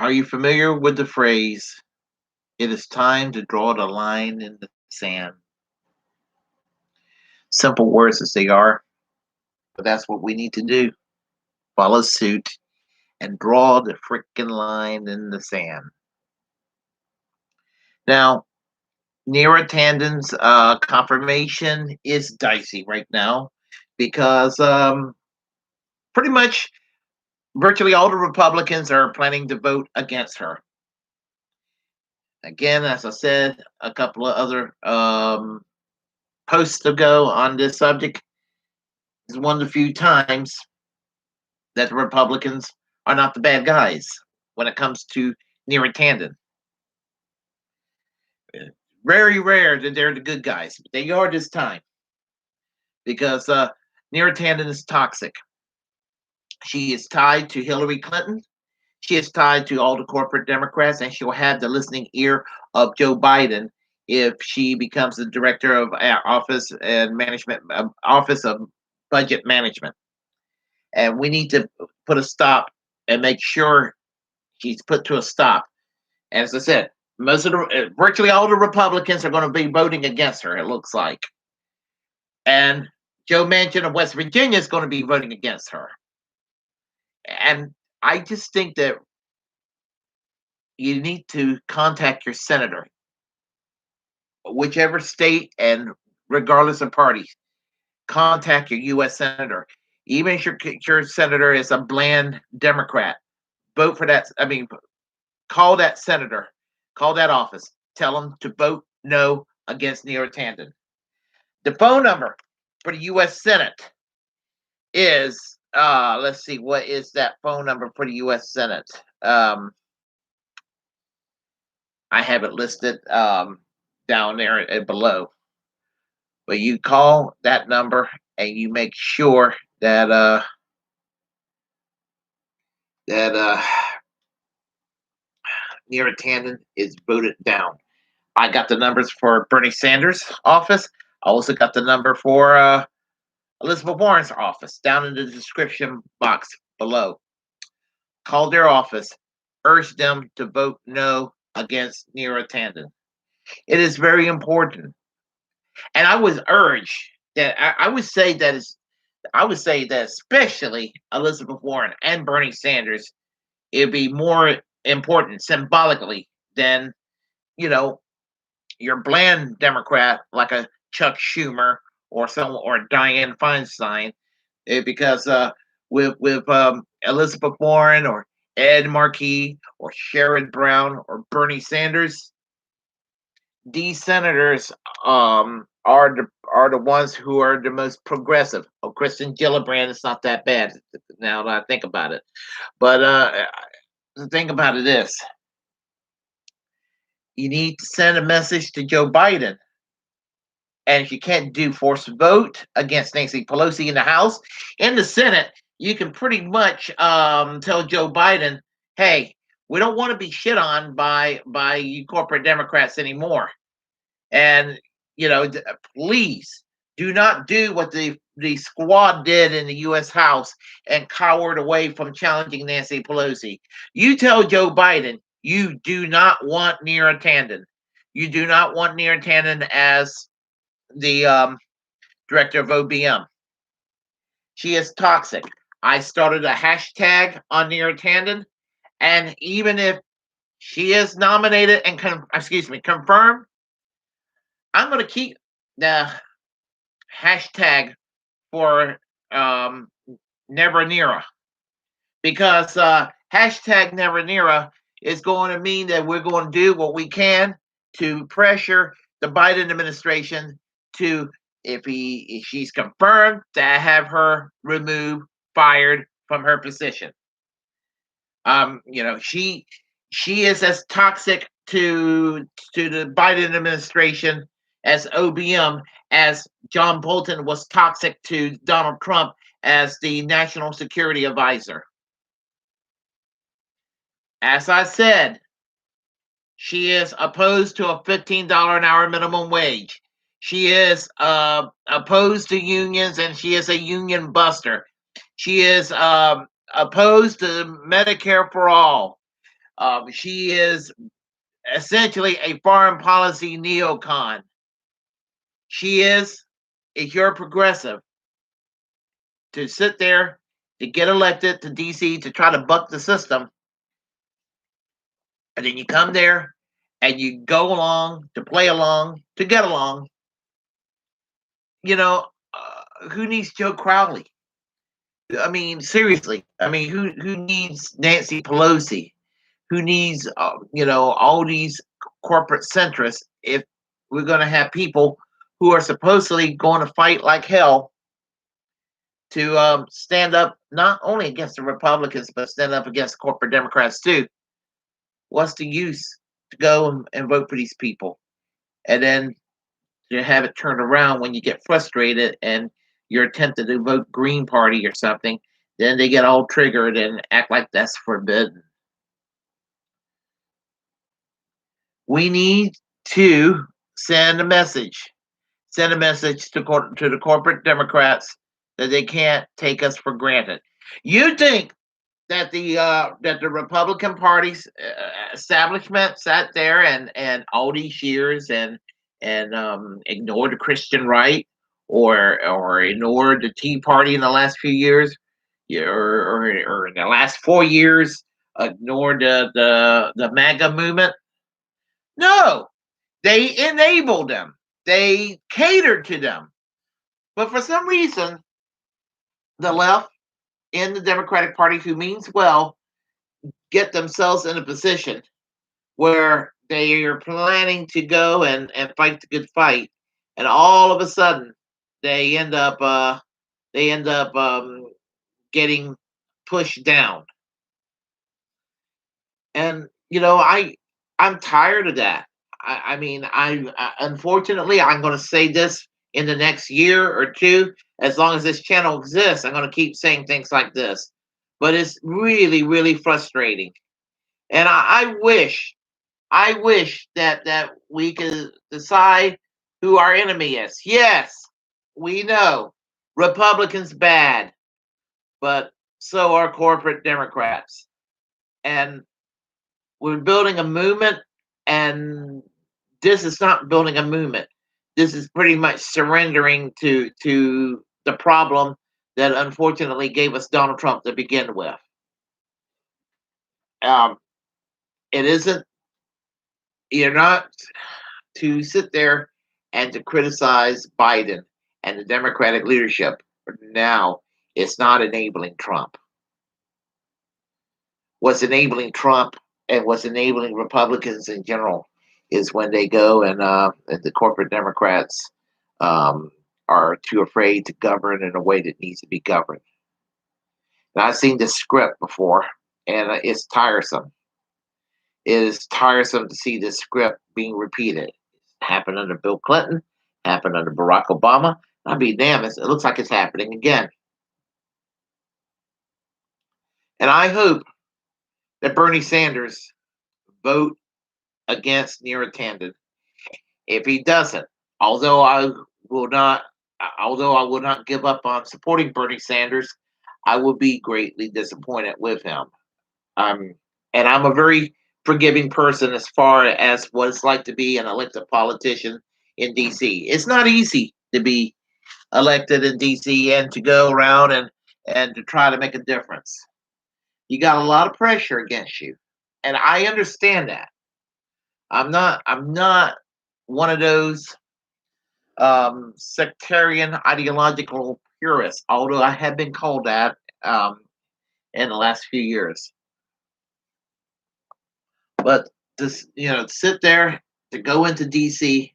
Are you familiar with the phrase, it is time to draw the line in the sand? Simple words as they are, but that's what we need to do. Follow suit and draw the freaking line in the sand. Now, Neera Tanden's confirmation is dicey right now because pretty much virtually all the Republicans are planning to vote against her. Again, as I said, a couple of other posts ago on this subject, is one of the few times that the Republicans are not the bad guys when it comes to Neera Tanden. Very rare that they're the good guys, but they are this time because Neera Tanden is toxic. She is tied to Hillary Clinton. She is tied to all the corporate Democrats, and she'll have the listening ear of Joe Biden if she becomes the director of office and management office of budget management. And we need to put a stop and make sure she's put to a stop. And as I said, most of the virtually all the Republicans are going to be voting against her. It looks like, and Joe Manchin of West Virginia is going to be voting against her. And I just think that you need to contact your senator, whichever state and regardless of party. Contact your U.S. senator, even if your senator is a bland Democrat. Vote for that. I mean, call that senator, call that office, tell them to vote no against Neera Tanden. The phone number for the U.S. Senate is, let's see, what is that phone number for the U.S. Senate? I have it listed down there below. But you call that number and you make sure that Neera Tanden is voted down. I got the numbers for Bernie Sanders' office. I also got the number for Elizabeth Warren's office down in the description box below. Call their office, urge them to vote no against Neera Tanden. It is very important, and I would urge that. I would say that is. I would say that especially Elizabeth Warren and Bernie Sanders, it'd be more important symbolically than you know your bland Democrat like a Chuck Schumer or Dianne Feinstein, because with Elizabeth Warren or Ed Markey or Sherrod Brown or Bernie Sanders, these senators are the ones who are the most progressive. Oh, Kristen Gillibrand is not that bad now that I think about it, but the thing about it is, you need to send a message to Joe Biden. And if you can't do force vote against Nancy Pelosi in the House, in the Senate, you can pretty much tell Joe Biden, "Hey, we don't want to be shit on by you corporate Democrats anymore, and please do not do what the squad did in the U.S. House and cowered away from challenging Nancy Pelosi. You tell Joe Biden you do not want Neera Tanden. You do not want Neera Tanden as the director of OBM. She is toxic. I started a hashtag on Neera Tanden, and even if she is nominated and confirmed, I'm going to keep the hashtag for Never Neera, because hashtag Never Neera is going to mean that we're going to do what we can to pressure the Biden administration to, if she's confirmed, to have her removed, fired from her position. She is as toxic to the Biden administration as OBM as John Bolton was toxic to Donald Trump as the national security advisor. As I said, she is opposed to a $15 an hour minimum wage. She is opposed to unions, and she is a union buster. She is opposed to Medicare for all. She is essentially a foreign policy neocon. She is, if you're a progressive, to sit there to get elected to DC to try to buck the system, and then you come there and you go along to play along to get along. You know, who needs Joe Crowley? I mean, seriously. I mean, who needs Nancy Pelosi? Who needs all these corporate centrists if we're going to have people who are supposedly going to fight like hell to stand up not only against the Republicans but stand up against corporate Democrats too? What's the use to go and vote for these people and then to have it turned around when you get frustrated and you're attempting to vote Green Party or something? Then they get all triggered and act like that's forbidden. We need to send a message. Send a message to the corporate Democrats that they can't take us for granted. You think that the Republican Party's establishment sat there and all these years and ignored the Christian right or ignored the Tea Party in the last few years, or in the last 4 years ignored the MAGA movement? No, they enabled them. They catered to them. But for some reason, the left in the Democratic Party, who means well, get themselves in a position where they are planning to go and fight the good fight, and all of a sudden they end up getting pushed down. And I'm tired of that. I mean, unfortunately I'm going to say this in the next year or two. As long as this channel exists, I'm going to keep saying things like this. But it's really, really frustrating. And I wish that we could decide who our enemy is. Yes, we know Republicans bad, but so are corporate Democrats. And we're building a movement, and this is not building a movement. This is pretty much surrendering to the problem that unfortunately gave us Donald Trump to begin with. Um, it isn't. You're not to sit there and to criticize Biden and the Democratic leadership. Now, it's not enabling Trump. What's enabling Trump and what's enabling Republicans in general is when they go and the corporate Democrats are too afraid to govern in a way that needs to be governed. And I've seen this script before, and it's tiresome. It is tiresome to see this script being repeated. It happened under Bill Clinton, happened under Barack Obama. I'd be damned, it looks like it's happening again. And I hope that Bernie Sanders vote against Neera Tanden. If he doesn't, although I will not, although I will not give up on supporting Bernie Sanders, I will be greatly disappointed with him. Um, and I'm a very forgiving person as far as what it's like to be an elected politician in DC. It's not easy to be elected in DC and to go around and to try to make a difference. You got a lot of pressure against you, and I understand that. I'm not one of those sectarian ideological purists, although I have been called that in the last few years. But this, sit there to go into DC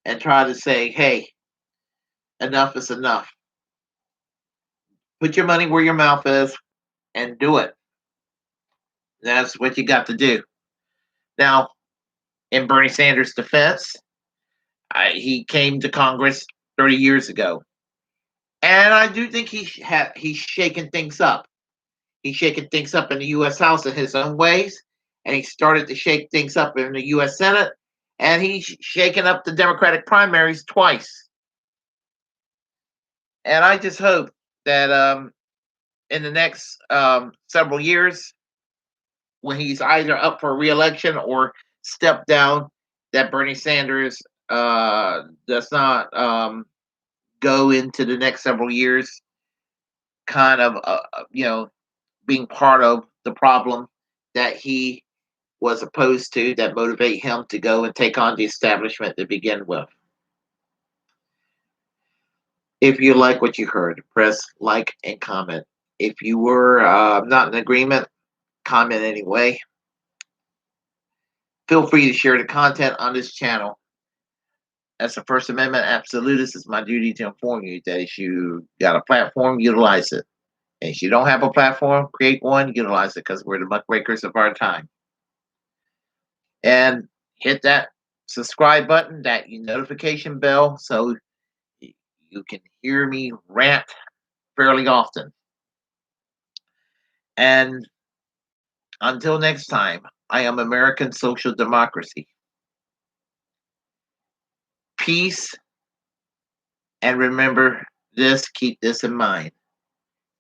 and try to say, hey, enough is enough. Put your money where your mouth is and do it. That's what you got to do. Now, in Bernie Sanders' defense, he came to Congress 30 years ago. And I do think he's shaken things up. He's shaken things up in the U.S. House in his own ways, and he started to shake things up in the U.S. Senate, and he's shaken up the Democratic primaries twice. And I just hope that in the next several years, when he's either up for re-election or step down, that Bernie Sanders does not go into the next several years kind of being part of the problem that he was opposed to, that motivate him to go and take on the establishment to begin with. If you like what you heard, press like and comment. If you were not in agreement, comment anyway. Feel free to share the content on this channel. As a First Amendment absolutist, it's my duty to inform you that if you got a platform, utilize it. And if you don't have a platform, create one, utilize it, because we're the muckrakers of our time. And hit that subscribe button, that notification bell, so you can hear me rant fairly often. And until next time, I am American Social Democracy. Peace, and remember this, keep this in mind.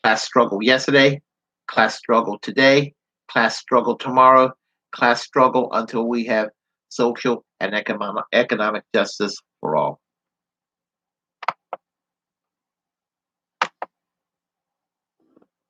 Class struggle yesterday, class struggle today, class struggle tomorrow, class struggle until we have social and economic justice for all.